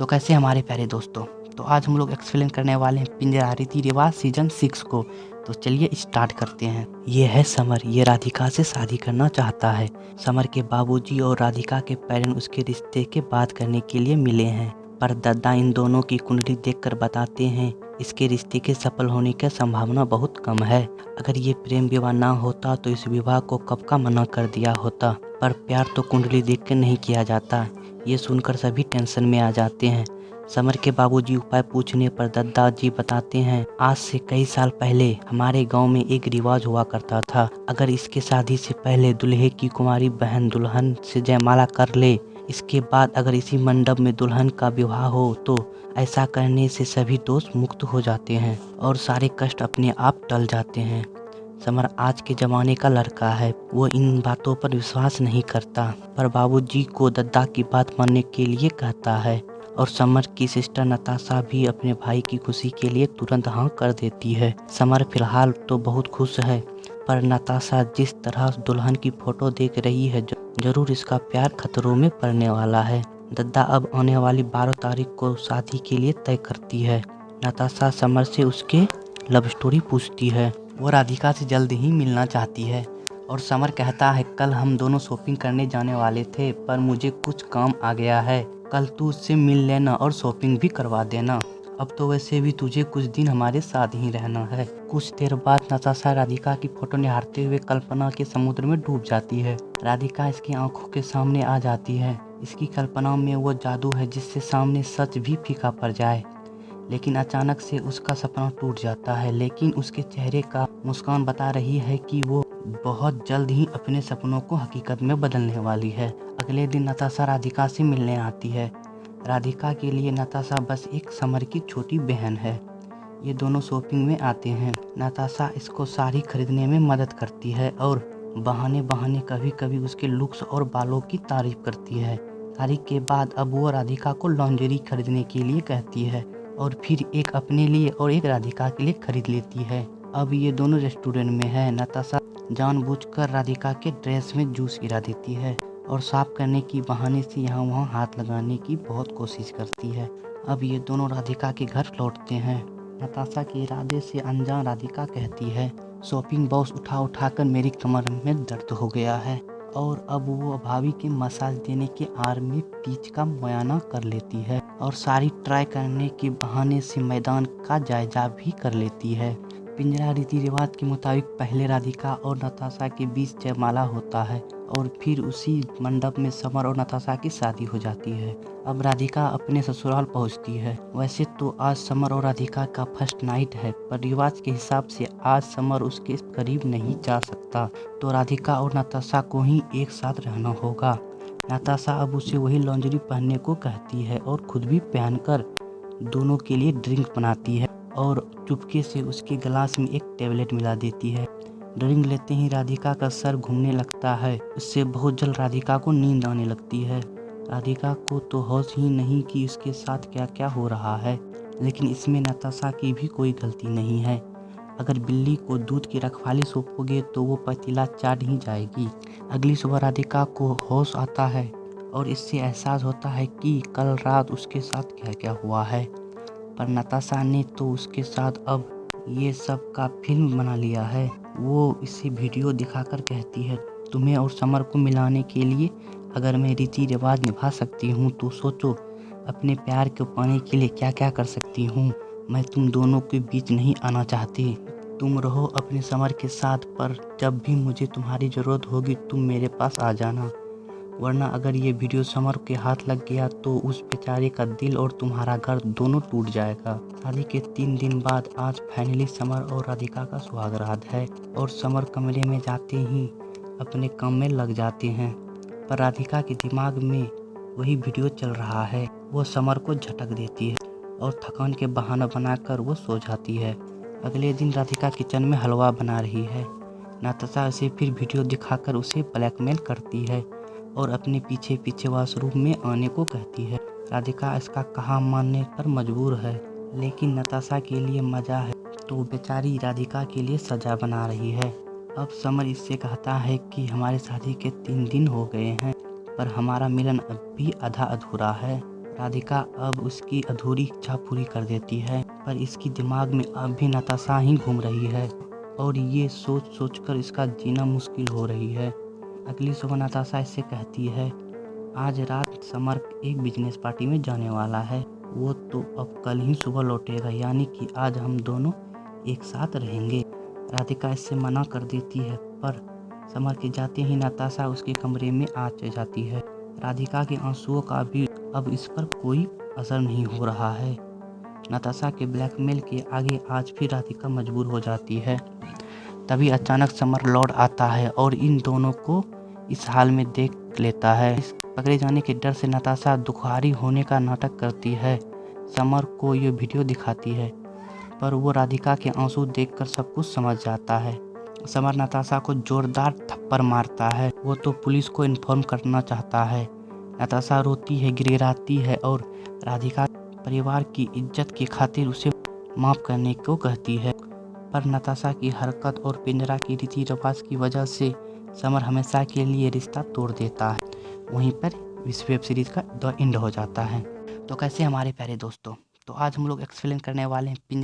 तो कैसे हमारे प्यारे दोस्तों, तो आज हम लोग एक्सप्लेन करने वाले हैं पिंजरा रीति रिवाज सीजन 6 को। तो चलिए स्टार्ट करते हैं। ये है समर, ये राधिका से शादी करना चाहता है। समर के बाबूजी और राधिका के पेरेंट्स उसके रिश्ते के बात करने के लिए मिले हैं, पर दादा इन दोनों की कुंडली देखकर बताते हैं इसके रिश्ते के सफल होने की संभावना बहुत कम है। अगर ये प्रेम विवाह ना होता तो इस विवाह को कब का मना कर दिया होता, पर प्यार तो कुंडली देख कर नहीं किया जाता। ये सुनकर सभी टेंशन में आ जाते हैं। समर के बाबूजी उपाय पूछने पर दादाजी बताते हैं, आज से कई साल पहले हमारे गांव में एक रिवाज हुआ करता था। अगर इसके शादी से पहले दूल्हे की कुंवारी बहन दुल्हन से जयमाला कर ले, इसके बाद अगर इसी मंडप में दुल्हन का विवाह हो, तो ऐसा करने से सभी दोष मुक्त हो जाते हैं और सारे कष्ट अपने आप टल जाते हैं। समर आज के ज़माने का लड़का है, वो इन बातों पर विश्वास नहीं करता, पर बाबूजी को दादा की बात मानने के लिए कहता है। और समर की सिस्टर नताशा भी अपने भाई की खुशी के लिए तुरंत हाँ कर देती है। समर फिलहाल तो बहुत खुश है, पर नताशा जिस तरह दुल्हन की फोटो देख रही है, जरूर इसका प्यार खतरों में पड़ने वाला है। दादा अब आने वाली 12 तारीख को शादी के लिए तय करती है। नताशा समर से उसके लव स्टोरी पूछती है। वो राधिका से जल्द ही मिलना चाहती है और समर कहता है, कल हम दोनों शॉपिंग करने जाने वाले थे, पर मुझे कुछ काम आ गया है। कल तू उससे मिल लेना और शॉपिंग भी करवा देना। अब तो वैसे भी तुझे कुछ दिन हमारे साथ ही रहना है। कुछ देर बाद नताशा राधिका की फोटो निहारते हुए कल्पना के समुद्र में डूब जाती है। राधिका इसकी आंखों के सामने आ जाती है। इसकी कल्पना में वो जादू है जिससे सामने सच भी फीका पड़ जाए। लेकिन अचानक से उसका सपना टूट जाता है, लेकिन उसके चेहरे का मुस्कान बता रही है कि वो बहुत जल्द ही अपने सपनों को हकीकत में बदलने वाली है। अगले दिन नताशा राधिका से मिलने आती है। राधिका के लिए नताशा बस एक समर की छोटी बहन है। ये दोनों शॉपिंग में आते हैं। नताशा इसको साड़ी खरीदने में मदद करती है और बहाने बहाने कभी कभी उसके लुक्स और बालों की तारीफ करती है। साड़ी के बाद अब वो राधिका को लॉन्जरी खरीदने के लिए कहती है और फिर एक अपने लिए और एक राधिका के लिए खरीद लेती है। अब ये दोनों रेस्टोरेंट में है। नताशा जानबूझकर राधिका के ड्रेस में जूस गिरा देती है और साफ करने की बहाने से यहाँ वहाँ हाथ लगाने की बहुत कोशिश करती है। अब ये दोनों राधिका के घर लौटते हैं। नताशा के इरादे से अनजान राधिका कहती है, शॉपिंग बॉक्स उठा कर मेरी कमर में दर्द हो गया है। और अब वो भाभी के मसाज देने के आड़ में पिच का मुआयना कर लेती है और सारी ट्राई करने के बहाने से मैदान का जायजा भी कर लेती है। पिंजरा रीति रिवाज के मुताबिक पहले राधिका और नताशा के बीच जयमाला होता है और फिर उसी मंडप में समर और नताशा की शादी हो जाती है। अब राधिका अपने ससुराल पहुंचती है। वैसे तो आज समर और राधिका का फर्स्ट नाइट है, पर रिवाज के हिसाब से आज समर उसके करीब नहीं जा सकता, तो राधिका और नताशा को ही एक साथ रहना होगा। नताशा अब उसे वही लॉन्जरी पहनने को कहती है और खुद भी पहनकर दोनों के लिए ड्रिंक बनाती है और चुपके से उसके गिलास में एक टेबलेट मिला देती है। ड्रिंक लेते ही राधिका का सर घूमने लगता है। इससे बहुत जल्द राधिका को नींद आने लगती है। राधिका को तो होश ही नहीं कि उसके साथ क्या क्या हो रहा है, लेकिन इसमें नताशा की भी कोई गलती नहीं है। अगर बिल्ली को दूध की रखवाली सौंपोगे तो वो पतीला चाट ही जाएगी। अगली सुबह राधिका को होश आता है और इससे एहसास होता है कि कल रात उसके साथ क्या क्या हुआ है, पर नताशा ने तो उसके साथ अब ये सब का फिल्म बना लिया है। वो इसे वीडियो दिखाकर कहती है, तुम्हें और समर को मिलाने के लिए अगर मैं रीति रिवाज निभा सकती हूँ तो सोचो अपने प्यार को पाने के लिए क्या क्या कर सकती हूँ। मैं तुम दोनों के बीच नहीं आना चाहती। तुम रहो अपने समर के साथ, पर जब भी मुझे तुम्हारी ज़रूरत होगी तुम मेरे पास आ जाना, वरना अगर ये वीडियो समर के हाथ लग गया तो उस बेचारे का दिल और तुम्हारा घर दोनों टूट जाएगा। शादी के 3 दिन बाद आज फाइनली समर और राधिका का सुहागरात है और समर कमरे में जाते ही अपने काम में लग जाते हैं, पर राधिका के दिमाग में वही वीडियो चल रहा है। वो समर को झटक देती है और थकान के बहाना बनाकर वो सो जाती है। अगले दिन राधिका किचन में हलवा बना रही है। नताशा उसे फिर वीडियो दिखाकर उसे ब्लैकमेल करती है और अपने पीछे पीछे वॉशरूम में आने को कहती है। राधिका इसका कहा मानने पर मजबूर है, लेकिन नताशा के लिए मजा है तो बेचारी राधिका के लिए सजा बना रही है। अब समर इससे कहता है कि हमारे शादी के 3 दिन हो गए हैं, पर हमारा मिलन अब भी आधा अधूरा है। राधिका अब उसकी अधूरी इच्छा पूरी कर देती है, पर इसकी दिमाग में अब भी नताशा ही घूम रही है और ये सोच सोच कर इसका जीना मुश्किल हो रही है। अगली सुबह नताशा इससे कहती है, आज रात समर एक बिजनेस पार्टी में जाने वाला है, वो तो अब कल ही सुबह लौटेगा, यानी कि आज हम दोनों एक साथ रहेंगे। राधिका इससे मना कर देती है, पर समर के जाते ही नताशा उसके कमरे में आ जाती है। राधिका के आंसुओं का भी अब इस पर कोई असर नहीं हो रहा है। नताशा के ब्लैकमेल के आगे आज भी राधिका मजबूर हो जाती है। तभी अचानक समर लौट आता है और इन दोनों को इस हाल में देख लेता है। इस पकड़े जाने के डर से नताशा दुखहारी होने का नाटक करती है। समर को ये वीडियो दिखाती है, पर वो राधिका के आंसू देखकर सब कुछ समझ जाता है। समर नताशा को जोरदार थप्पड़ मारता है। वो तो पुलिस को इन्फॉर्म करना चाहता है। नताशा रोती है, गिड़गिड़ाती है और राधिका परिवार की इज्जत की खातिर उसे माफ़ करने को कहती है, पर नताशा की हरकत और पिंजरा की रीति रिवाज की वजह से समर हमेशा के लिए रिश्ता तोड़ देता है। वहीं पर इस वेब सीरीज का द एंड हो जाता है। तो कैसे हमारे प्यारे दोस्तों, तो आज हम लोग एक्सप्लेन करने वाले हैं पिंजरा